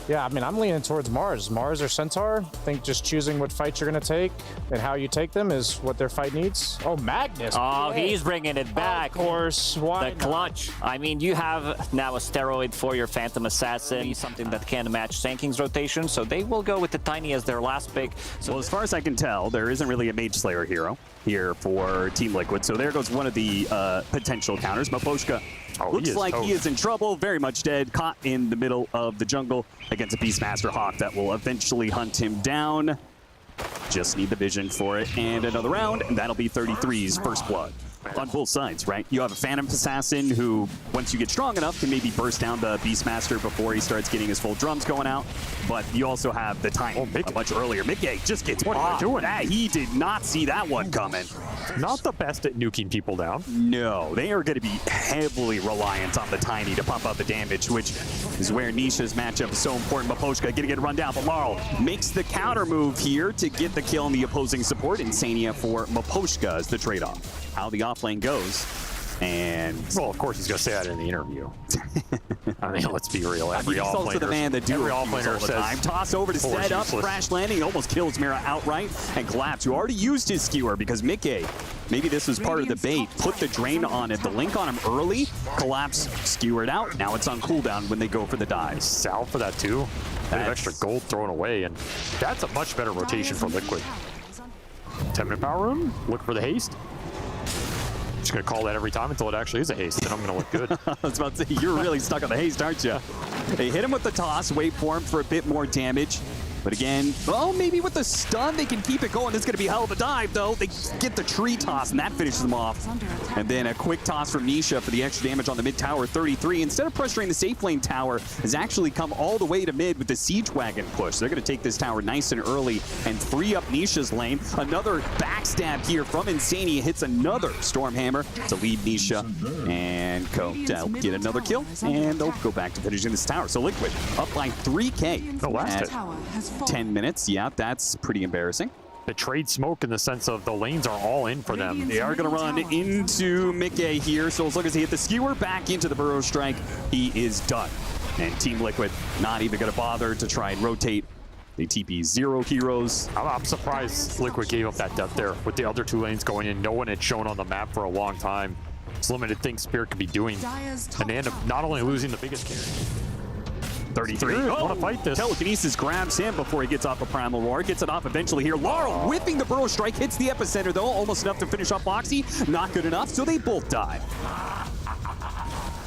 Yeah, I mean, I'm leaning towards Mars. Mars or Centaur. I think just choosing what fights you're going to take and how you take them is what their fight needs. Oh, Magnus. Oh, he's bringing it back. Of course. Why The not? clutch. I mean, you have now a steroid for your Phantom Assassin, something that can match Sanking's rotation, so they will go with the Tiny as their last pick. So Well, as far as I can tell, there isn't really a Mage Slayer hero here for Team Liquid, so there goes one of the potential counters. Miposhka looks like he is in trouble, very much dead, caught in the middle of the jungle against a Beastmaster Hawk that will eventually hunt him down. Just need the vision for it, and another round, and that'll be 33's first blood. On both sides, right? You have a Phantom Assassin who, once you get strong enough, can maybe burst down the Beastmaster before he starts getting his full drums going out. But you also have the time much earlier. Mickey just gets popped. He did not see that one coming. Not the best at nuking people down. No, they are going to be heavily reliant on the Tiny to pump out the damage, which is where Nisha's matchup is so important. Miposhka going to get run down, but Laurel makes the counter move here to get the kill on the opposing support. Insania for Miposhka is the trade-off. How the offlane goes, and well, of course he's going to say that in the interview. I mean, let's be real. He's also the man that do all the time. Toss over to set up, crash landing, almost kills Mira outright, and Collapse, who already used his skewer because Mickey, maybe this was part of the bait, put the drain on it, the link on him early, Collapse skewered out, now it's on cooldown when they go for the dives. Sal for that too. Bit of extra gold thrown away, and that's a much better rotation for Liquid. 10-minute power room, look for the haste. Just gonna call that every time until it actually is a haste, then I'm gonna look good. I was about to say, you're really stuck on the haste, aren't you? They hit him with the toss, wait for him for a bit more damage. But again, oh, maybe with the stun they can keep it going. This is going to be a hell of a dive, though. They get the tree toss, and that finishes them off. And then a quick toss from Nisha for the extra damage on the mid tower, 33. Instead of pressuring the safe lane tower, has actually come all the way to mid with the Siege Wagon push. They're going to take this tower nice and early and free up Nisha's lane. Another backstab here from Insania hits another Stormhammer to lead Nisha and Co. to get another kill. And they'll go back to finishing this tower. So Liquid up by 3K. Oh, 10 minutes. Yeah, that's pretty embarrassing. The trade smoke in the sense of the lanes are all in for them. They are going to run into Mickey here, so as long as he hit the skewer back into the Burrow Strike, he is done. And Team Liquid not even going to bother to try and rotate. They TP 0 heroes. I'm surprised Liquid gave up that depth there with the other two lanes going in. No one had shown on the map for a long time. It's limited things Spirit could be doing. And they end up not only losing the biggest carry. 33. Oh, want to fight this. Telekinesis grabs him before he gets off a Primal Roar. Gets it off eventually here. Laurel whipping the Burrow Strike. Hits the epicenter, though. Almost enough to finish off Boxy. Not good enough, so they both die.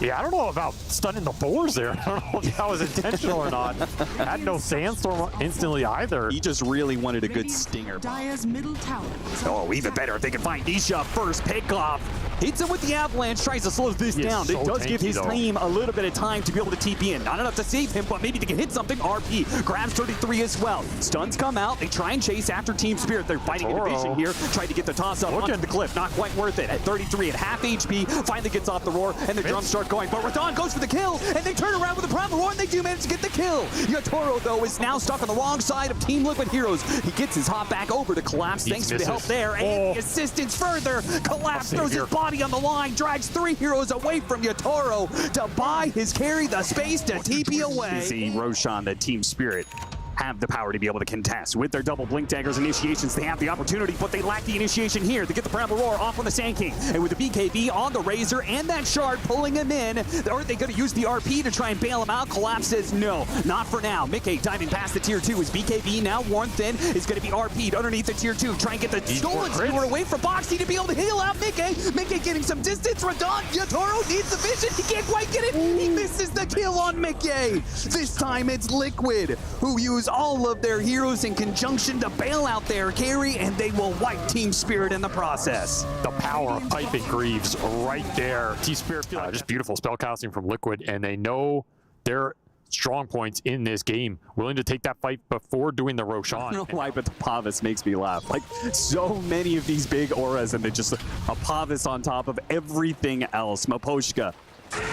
Yeah, I don't know about stunning the boars there. I don't know if that was intentional or not. Had no sandstorm instantly either. He just really wanted a good stinger. Oh, even better if they can find Nisha first pickoff. Hits him with the avalanche, tries to slow this down. It does give his team a little bit of time to be able to TP in. Not enough to save him, but maybe they can hit something. RP grabs 33 as well. Stuns come out. They try and chase after Team Spirit. They're fighting a division here. Trying to get the toss up onto the cliff. Not quite worth it. At 33 at half HP, finally gets off the roar, and the drums start going. But Radon goes for the kill, and they turn around with the Primal Roar, and they do manage to get the kill. Yatoro, though, is now stuck on the wrong side of Team Liquid Heroes. He gets his hop back over to Collapse. Thanks for the help there, and the assistance further. Collapse throws his body on the line, drags 3 heroes away from Yatoro to buy his carry the space to TP away. See Roshan, that Team Spirit have the power to be able to contest. With their double Blink Daggers initiations, they have the opportunity, but they lack the initiation here to get the Primal Roar off on the Sand King. And with the BKB on the Razor and that shard pulling him in, are they going to use the RP to try and bail him out? Collapse says no, not for now. Mickey diving past the tier 2. His BKB now worn thin is going to be RP'd underneath the tier 2. Try and get the stolen skewer away from Boxy to be able to heal out Mickey. Mickey getting some distance. Radon, Yatoro needs the vision. He can't quite get it. He misses the kill on Mickey. This time it's Liquid, who use all of their heroes in conjunction to bail out their carry, and they will wipe Team Spirit in the process. The power of Pipe and Greaves right there. Team Spirit, just beautiful spellcasting from Liquid, and they know their strong points in this game. Willing to take that fight before doing the Roshan. I don't know why, but the Pavis makes me laugh. Like, so many of these big auras, and they just a Pavis on top of everything else. Miposhka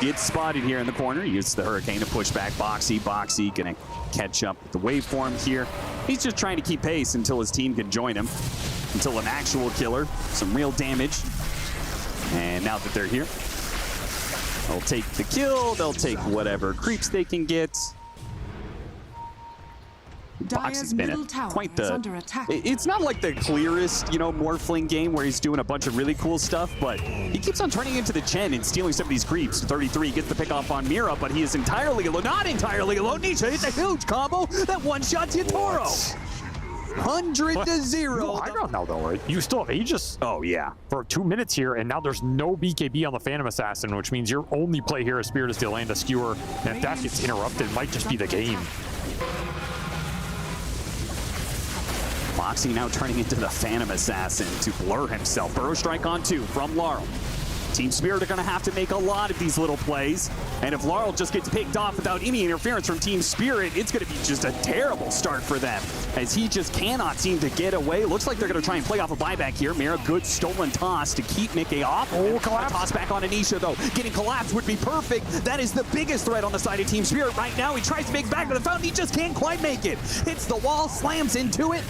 gets spotted here in the corner. Uses the Hurricane to push back Boxy. Boxy gonna catch up with the waveform here. He's just trying to keep pace until his team can join him. Until an actual killer, some real damage. And now that they're here, they'll take the kill. They'll take whatever creeps they can get. Boxy's been quite the... It's not like the clearest, you know, Morphling game where he's doing a bunch of really cool stuff, but he keeps on turning into the Chen and stealing some of these creeps. 33 gets the pick off on Mira, but he is entirely alone. Not entirely alone. Nisha hits a huge combo that one-shots Yatoro. 100-0. No high ground now, though, right? You still have Aegis. Oh, yeah. For 2 minutes here, and now there's no BKB on the Phantom Assassin, which means your only play here is Spirit is to land a skewer. And if that gets interrupted, it might just be the game. Boxy now turning into the Phantom Assassin to blur himself. Burrow strike on 2 from Laurel. Team Spirit are going to have to make a lot of these little plays. And if Laurel just gets picked off without any interference from Team Spirit, it's going to be just a terrible start for them, as he just cannot seem to get away. Looks like they're going to try and play off a buyback here. Mira, good stolen toss to keep Mickey off. Oh, collapse. Toss back on Anisha, though. Getting collapsed would be perfect. That is the biggest threat on the side of Team Spirit right now. He tries to make back to the fountain. He just can't quite make it. Hits the wall, slams into it,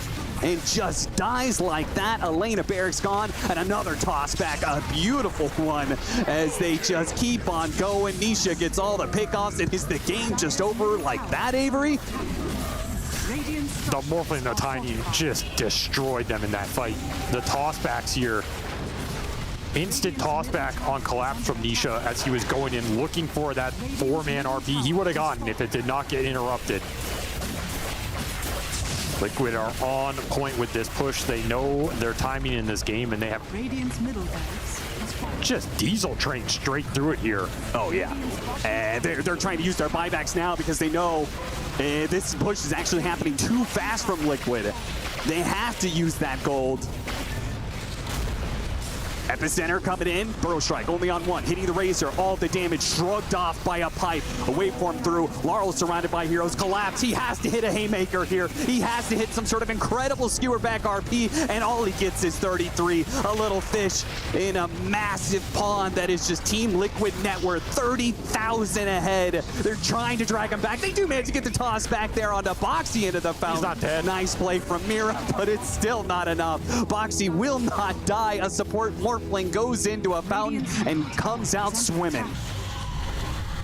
and just dies like that. Elena Barrick's gone, and another toss back, a beautiful one, as they just keep on going. Nisha gets all the pickoffs, and is the game just over like that, Avery? The Morphling and the Tiny just destroyed them in that fight. The tossbacks here, instant tossback on collapse from Nisha as he was going in looking for that 4-man RP. He would have gotten if it did not get interrupted. Liquid are on point with this push. They know their timing in this game, and they have just diesel train straight through it here. Oh, yeah. And they're trying to use their buybacks now because they know this push is actually happening too fast from Liquid. They have to use that gold. Epicenter coming in, Burrow strike only on 1, hitting the Razor, all the damage shrugged off by a pipe, a waveform through. Laurel surrounded by heroes, collapse. He has to hit a haymaker here. He has to hit some sort of incredible skewer back RP, and all he gets is 33. A little fish in a massive pond that is just Team Liquid net worth 30,000 ahead. They're trying to drag him back. They do manage to get the toss back there onto Boxy into the fountain. He's not dead. Nice play from Mira, but it's still not enough. Boxy will not die. A support Morphling goes into a fountain and comes out swimming.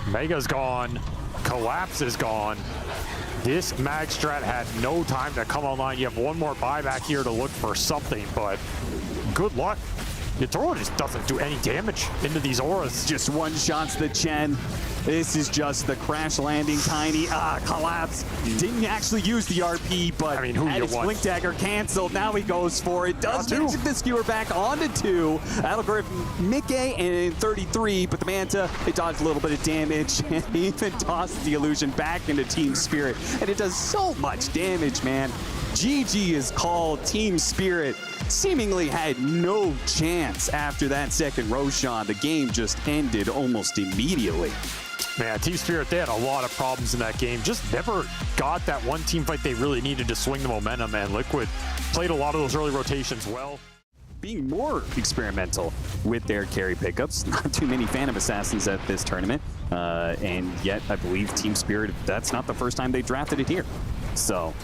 Mega's gone. Collapse is gone. This mag strat had no time to come online. You have one more buyback here to look for something, but good luck. Yatoro just doesn't do any damage into these auras. Just one-shots the Chen. This is just the crash landing Tiny. Collapse. Didn't actually use the RP, but I mean, who had his Blink Dagger canceled. Now he goes for it. Does manage the skewer back onto 2. That'll grab Mickey and 33, but the Manta, it dodged a little bit of damage and even tosses the illusion back into Team Spirit. And it does so much damage, man. GG is called. Team Spirit seemingly had no chance after that second Roshan. The game just ended almost immediately. Man, Team Spirit, they had a lot of problems in that game. Just never got that one team fight they really needed to swing the momentum, and Liquid played a lot of those early rotations well. Being more experimental with their carry pickups. Not too many Phantom Assassins at this tournament. And yet, I believe Team Spirit, that's not the first time they drafted it here. So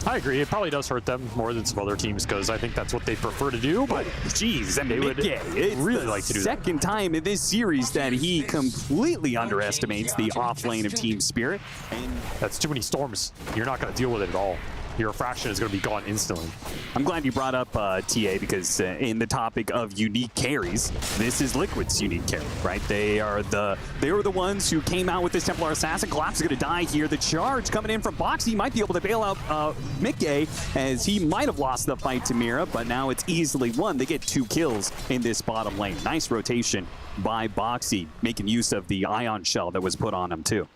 I agree. It probably does hurt them more than some other teams because I think that's what they prefer to do. But geez, they would really like to do that. Second time in this series that he completely underestimates the off lane of Team Spirit. And that's too many storms. You're not going to deal with it at all. Your fraction is going to be gone instantly. I'm glad you brought up TA because in the topic of unique carries, this is Liquid's unique carry, right? They were the ones who came out with this Templar Assassin. Collapse is going to die here. The charge coming in from Boxy might be able to bail out Mickey, as he might have lost the fight to Mira, but now it's easily won. They get 2 kills in this bottom lane. Nice rotation by Boxy, making use of the Ion Shell that was put on him too.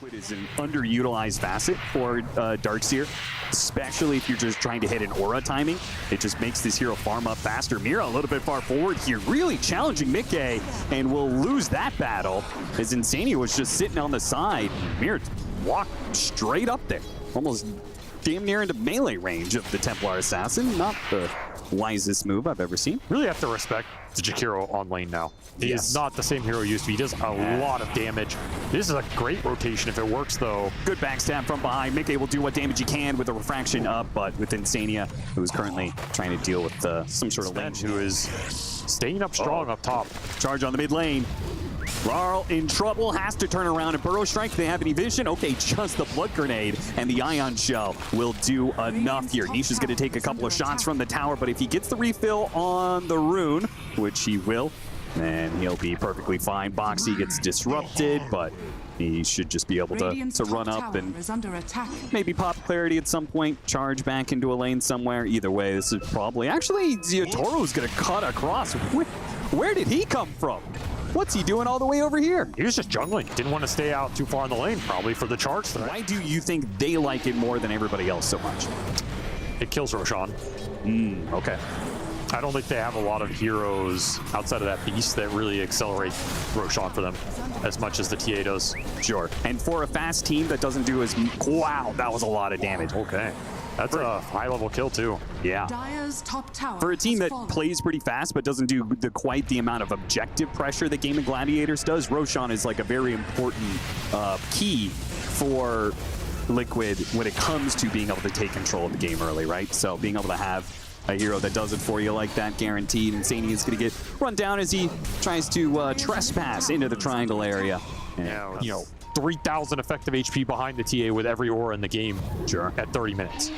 It is an underutilized facet for Darkseer, especially if you're just trying to hit an aura timing. It just makes this hero farm up faster. Mira a little bit far forward here, really challenging Mickey, and will lose that battle as Insania was just sitting on the side. Mira walked straight up there, almost damn near into melee range of the Templar Assassin. Not the wisest move I've ever seen. Really have to respect the Jakiro on lane now. He is not the same hero he used to be. He does a lot of damage. This is a great rotation if it works, though. Good backstab from behind. Mickey will do what damage he can with the refraction up, but with Insania, who's currently trying to deal with some sort of lane. Who is staying up strong up top. Charge on the mid lane. Laurel in trouble, has to turn around and burrow strike. They have any vision? Okay, just the blood grenade and the ion shell will do enough here. Nisha's going to take a couple of shots from the tower, but if he gets the refill on the rune, which he will, then he'll be perfectly fine. Boxy gets disrupted, but he should just be able to run up and maybe pop clarity at some point, charge back into a lane somewhere. Either way, this is probably... Actually, Ziotoro's going to cut across. Where did he come from? What's he doing all the way over here? He was just jungling. Didn't want to stay out too far in the lane, probably for the charge threat. Why do you think they like it more than everybody else so much? It kills Roshan. Okay. I don't think they have a lot of heroes outside of that beast that really accelerate Roshan for them as much as the TA does. Sure. And for a fast team that doesn't do as... Wow, that was a lot of damage. Okay. That's a high-level kill, too. Yeah. For a team that plays pretty fast but doesn't do quite the amount of objective pressure that Game of Gladiators does, Roshan is like a very important key for Liquid when it comes to being able to take control of the game early, right? So being able to have a hero that does it for you like that, guaranteed. Insani is going to get run down as he tries to trespass into the triangle area. Yeah, you know, 3,000 effective HP behind the TA with every aura in the game. Sure. At 30 minutes.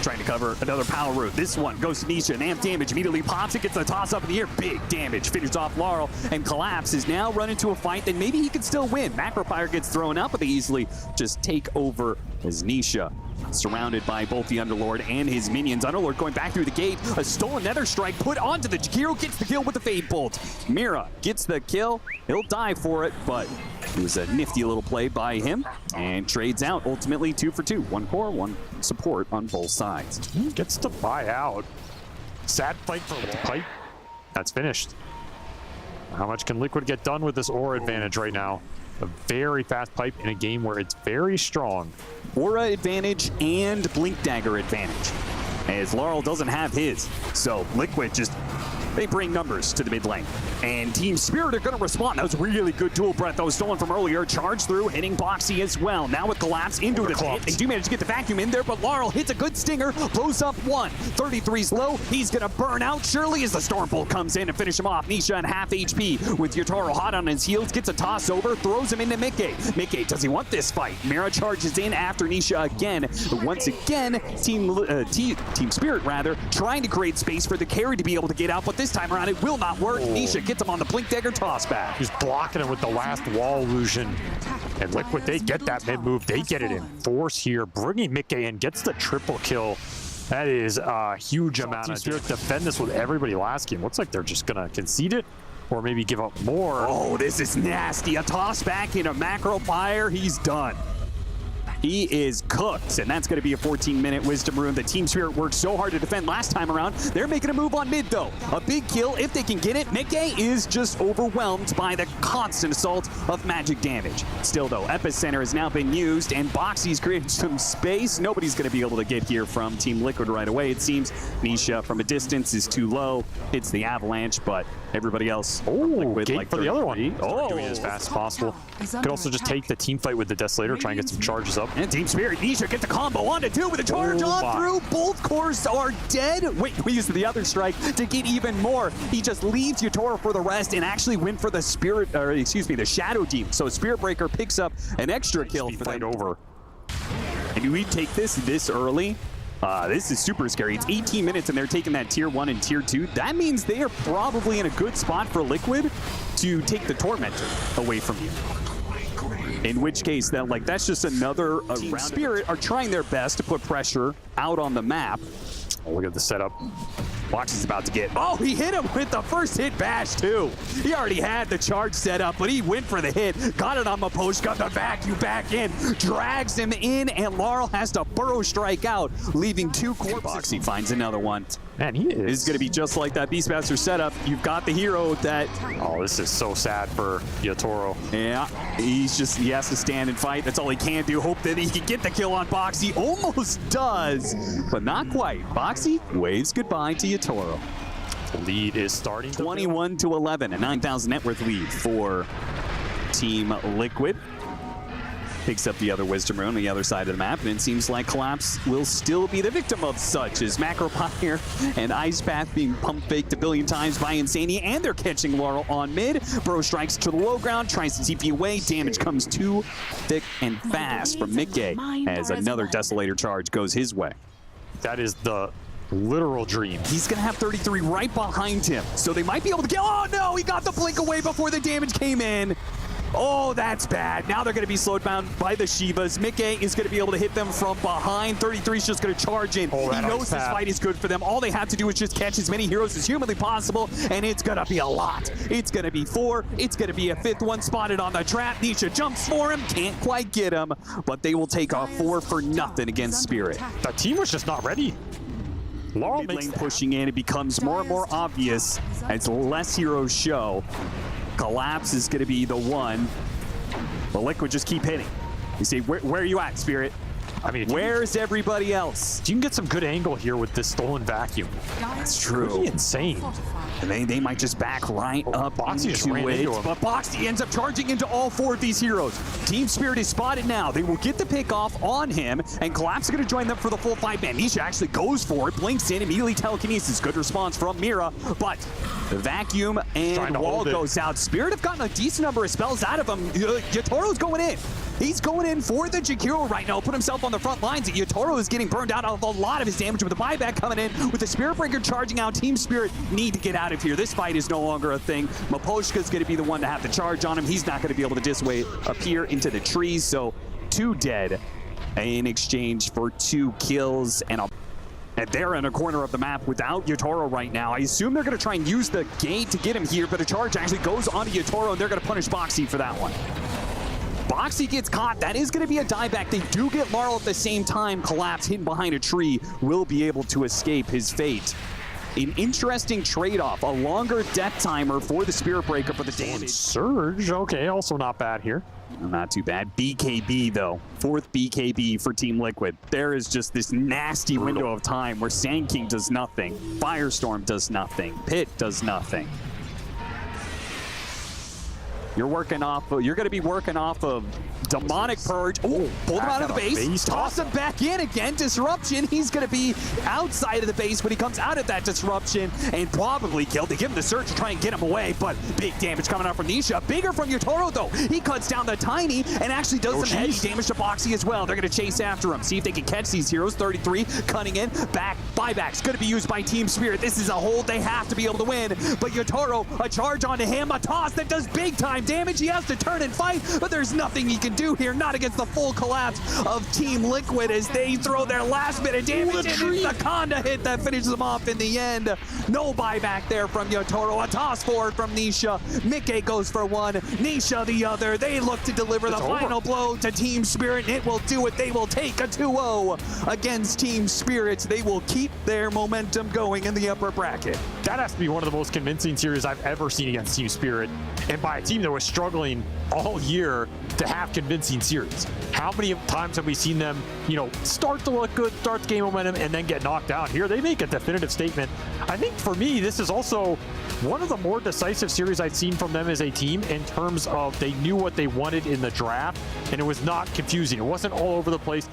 Trying to cover another power route. This one goes to Nisha, and amp damage immediately pops it, gets the toss up in the air. Big damage. Finishes off Laurel, and Collapse is now run into a fight that maybe he could still win. Macropyre gets thrown out, but they easily just take over as Nisha, surrounded by both the Underlord and his minions. Underlord going back through the gate. A stolen Nether Strike put onto the hero, gets the kill with the Fade Bolt. Mira gets the kill. He'll die for it, but it was a nifty little play by him and trades out ultimately 2 for 2. 1 core, 1 support on both sides. He gets to buy out. Sad fight for Pipe. That's finished. How much can Liquid get done with this aura advantage right now? A very fast Pipe in a game where it's very strong. Aura advantage and Blink Dagger advantage, as Laurel doesn't have his. So Liquid just, they bring numbers to the mid lane. And Team Spirit are going to respond. That was a really good dual breath that was stolen from earlier. Charge through, hitting Boxy as well. Now with Collapse into the hit. They do manage to get the vacuum in there, but Laurel hits a good stinger, blows up 1. 33's low. He's going to burn out. Surely as the Stormbolt comes in and finish him off. Nisha and half HP with Yotaro hot on his heels. Gets a toss over, throws him into Mickey. Mickey, does he want this fight? Mira charges in after Nisha again. But once again, Team Spirit rather, trying to create space for the carry to be able to get out, but this time around it will not work. Nisha gets him on the Blink Dagger toss back. He's blocking it with the last wall illusion. And Liquid, they get that mid move. They get it in force here. Bringing Mickey in, gets the triple kill. That is a huge amount of Spirit. Defend this with everybody last game. Looks like they're just going to concede it or maybe give up more. Oh, this is nasty. A toss back in a Macropyre. He's done. He is cooked, and that's going to be a 14-minute Wisdom Rune that Team Spirit worked so hard to defend last time around. They're making a move on mid, though. A big kill if they can get it. Mickey is just overwhelmed by the constant assault of magic damage. Still, though, Epicenter has now been used, and Boxy's created some space. Nobody's going to be able to get here from Team Liquid right away, it seems. Nisha from a distance is too low. Hits the Avalanche, but everybody else... Liquid, like for the other one. Oh, doing it as fast as possible. Could also just take the team fight with the Desolator, try and get some charges up. And Team Spirit, Nisha gets the combo on to 2 with a charge on through. Both cores are dead. Wait, we used the other strike to get even more. He just leaves Yotaro for the rest and actually went for the Spirit, or excuse me, the Shadow Team. So Spirit Breaker picks up an extra kill for fight them. over. And do we take this early? This is super scary. It's 18 minutes and they're taking that tier 1 and tier 2. That means they are probably in a good spot for Liquid to take the Tormentor away from you. In which case, that's just another round. Spirit are trying their best to put pressure out on the map. Oh, look at the setup. Boxy's about to get... Oh, he hit him with the first hit bash, too. He already had the charge set up, but he went for the hit. Got it on the post, got the vacuum back in. Drags him in, and Laurel has to burrow strike out, leaving 2 corpses. Boxy finds another one. Man, he is. This is going to be just like that Beastmaster setup. You've got the hero that... Oh, this is so sad for Yotaro. Yeah, he has to stand and fight. That's all he can do. Hope that he can get the kill on Boxy. Almost does, but not quite. Boxy waves goodbye to Yotaro. The lead is starting to 21-11, a 9,000 net worth lead for Team Liquid. picks up the other Wisdom Rune on the other side of the map, and it seems like Collapse will still be the victim of such, as Macropire and Ice Path being pump faked a billion times by Insania, and they're catching Laurel on mid. Bro strikes to the low ground, tries to TP away. Damage comes too thick and fast from Mickey as another Desolator charge goes his way. That is the literal dream. He's going to have 33 right behind him, so they might be able to get... Oh, no! He got the blink away before the damage came in. Oh, that's bad. Now they're going to be slowed down by the Shivas. Mickey is going to be able to hit them from behind. 33 is just going to charge in. He knows this fight is good for them. All they have to do is just catch as many heroes as humanly possible, and it's going to be a lot. It's going to be 4. It's going to be a 5th one spotted on the trap. Nisha jumps for him. Can't quite get him, but they will take a 4 for nothing against Spirit. The team was just not ready. Laurel Mid lane pushing in, it becomes more and more obvious as less heroes show. Collapse is going to be the one. But Liquid just keep hitting. You see, where are you at, Spirit? I mean, where's everybody else? You can get some good angle here with this stolen vacuum. That's true. Pretty insane. And they might just back right up Boxy just ran into it. into him. But Boxy ends up charging into all 4 of these heroes. Team Spirit is spotted now. They will get the pick off on him, and Collapse is going to join them for the full 5-man. Nisha actually goes for it, blinks in, immediately telekinesis. Good response from Mira, but the vacuum and wall goes out. Spirit have gotten a decent number of spells out of him. Yatoro's going in. He's going in for the Jakiro right now, put himself on the front lines. Yatoro is getting burned out of a lot of his damage with the buyback coming in. With the Spirit Breaker charging out, Team Spirit need to get out of here. This fight is no longer a thing. Maposhka's going to be the one to have the charge on him. He's not going to be able to disappear into the trees, so 2 dead in exchange for 2 kills. And they're in a corner of the map without Yatoro right now. I assume they're going to try and use the gate to get him here, but a charge actually goes onto Yatoro, and they're going to punish Boxy for that one. Boxy gets caught. That is going to be a dieback. They do get Laurel at the same time. Collapse hidden behind a tree will be able to escape his fate. An interesting trade-off. A longer death timer for the Spirit Breaker for the damage. Surge, okay, also not bad here. Not too bad. BKB, though. 4th BKB for Team Liquid. There is just this nasty window of time where Sand King does nothing. Firestorm does nothing. Pit does nothing. You're going to be working off of Demonic Purge. Oh, pulled him out of the base. Toss him back in again. Disruption. He's going to be outside of the base when he comes out of that disruption and probably killed. They give him the surge to try and get him away, but big damage coming out from Nisha. Bigger from Yatoro, though. He cuts down the Tiny and actually does some heavy damage to Boxy as well. They're going to chase after him. See if they can catch these heroes. 33 cutting in. Back. Buyback's going to be used by Team Spirit. This is a hold they have to be able to win, but Yatoro, a charge onto him. A toss that does big time damage. He has to turn and fight, but there's nothing he can do here. Not against the full collapse of Team Liquid as they throw their last bit of damage. And it's the Conda hit that finishes them off in the end. No buyback there from Yatoro. A toss forward from Nisha. Mickey goes for 1. Nisha the other. They look to deliver the final blow to Team Spirit. It will do it. They will take a 2-0 against Team Spirit. They will keep their momentum going in the upper bracket. That has to be one of the most convincing series I've ever seen against Team Spirit, and by a team that was struggling all year to have convincing series. How many times have we seen them, start to look good, start to gain momentum, and then get knocked out? Here, they make a definitive statement. I think for me, this is also one of the more decisive series I've seen from them as a team in terms of they knew what they wanted in the draft, and it was not confusing. It wasn't all over the place.